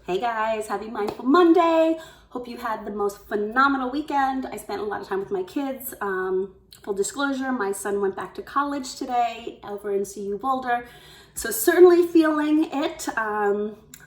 Hey guys, happy Mindful Monday. Hope you had the most phenomenal weekend. I spent a lot of time with my kids. Full disclosure, my son went back to college today over in CU Boulder. So certainly feeling it.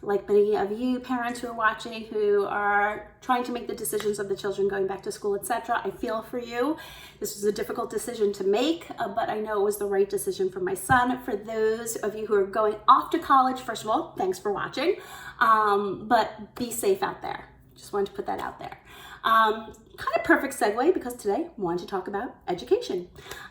Like many of you parents who are watching who are trying to make the decisions of the children going back to school, etc. I feel for you. This was a difficult decision to make, but I know it was the right decision for my son. For those of you who are going off to college, first of all, thanks for watching, but be safe out there. Just wanted to put that out there. Kind of perfect segue because today I wanted to talk about education.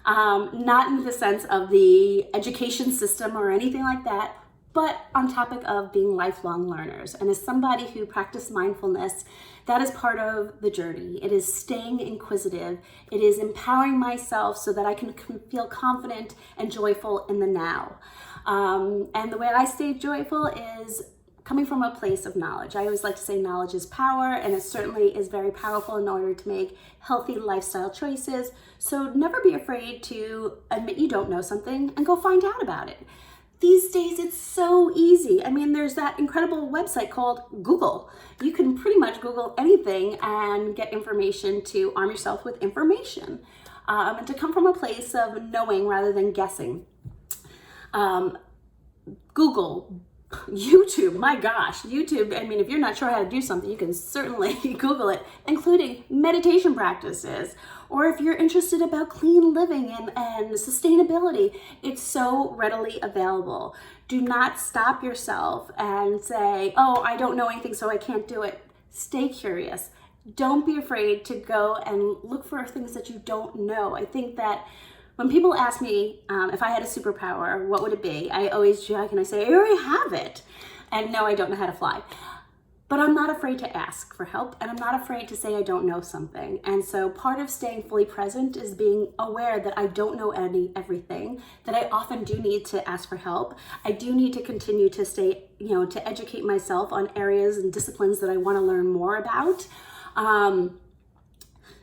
Not in the sense of the education system or anything like that, but on topic of being lifelong learners. And as somebody who practiced mindfulness, that is part of the journey. It is staying inquisitive. It is empowering myself so that I can feel confident and joyful in the now. And the way I stay joyful is coming from a place of knowledge. I always like to say knowledge is power, and it certainly is very powerful in order to make healthy lifestyle choices. So never be afraid to admit you don't know something and go find out about it. These days, it's so easy. I mean, there's that incredible website called Google. You can pretty much Google anything and get information to arm yourself with information, and to come from a place of knowing rather than guessing. Google, YouTube, my gosh, YouTube, I mean, if you're not sure how to do something, you can certainly Google it, including meditation practices. Or if you're interested about clean living and sustainability, it's so readily available. Do not stop yourself and say, oh, I don't know anything, so I can't do it. Stay curious. Don't be afraid to go and look for things that you don't know. I think that when people ask me if I had a superpower, what would it be? I always joke and I say, I already have it. And no, I don't know how to fly. But I'm not afraid to ask for help, and I'm not afraid to say I don't know something. And so part of staying fully present is being aware that I don't know everything, that I often do need to ask for help. I do need to continue to stay, to educate myself on areas and disciplines that I want to learn more about.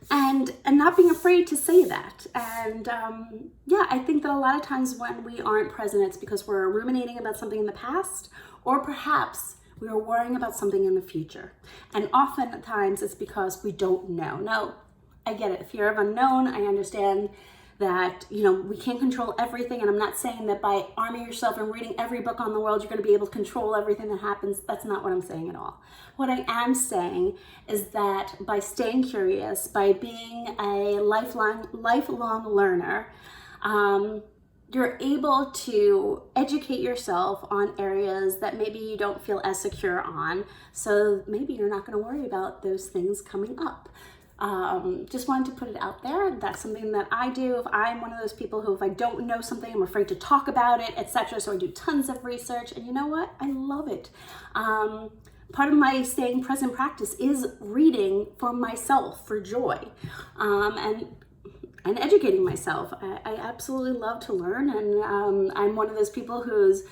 And not being afraid to say that. And I think that a lot of times when we aren't present, it's because we're ruminating about something in the past, or perhaps we are worrying about something in the future. And oftentimes it's because we don't know. Now, I get it. Fear of unknown. I understand that, we can't control everything. And I'm not saying that by arming yourself and reading every book on the world, you're going to be able to control everything that happens. That's not what I'm saying at all. What I am saying is that by staying curious, by being a lifelong learner, you're able to educate yourself on areas that maybe you don't feel as secure on. So maybe you're not going to worry about those things coming up. Just wanted to put it out there. That's something that I do. If I'm one of those people who, if I don't know something, I'm afraid to talk about it, etc. So I do tons of research, and you know what? I love it. Part of my staying present practice is reading for myself for joy, and educating myself. I absolutely love to learn, and I'm one of those people whose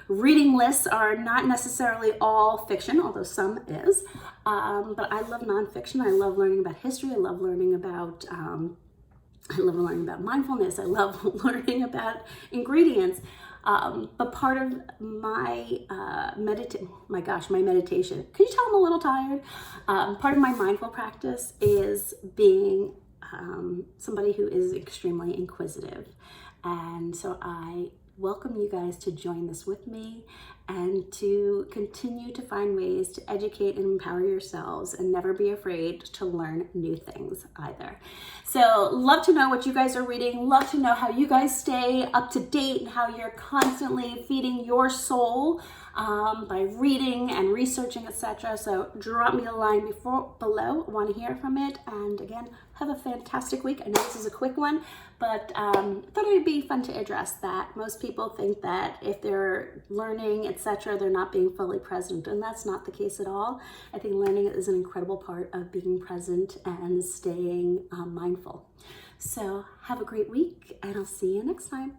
reading lists are not necessarily all fiction, although some is, but I love nonfiction. I love learning about history. I love learning about mindfulness. I love learning about ingredients. But part of my meditation, can you tell I'm a little tired? Part of my mindful practice is being somebody who is extremely inquisitive. And so I welcome you guys to join this with me and to continue to find ways to educate and empower yourselves, and never be afraid to learn new things either. So love to know what you guys are reading, love to know how you guys stay up to date and how you're constantly feeding your soul by reading and researching, etc. So drop me a line below. I want to hear from it. And again, have a fantastic week. I know this is a quick one, but I thought it would be fun to address that. Most people think that if they're learning, etc., they're not being fully present, and that's not the case at all. I think learning is an incredible part of being present and staying mindful. So have a great week, and I'll see you next time.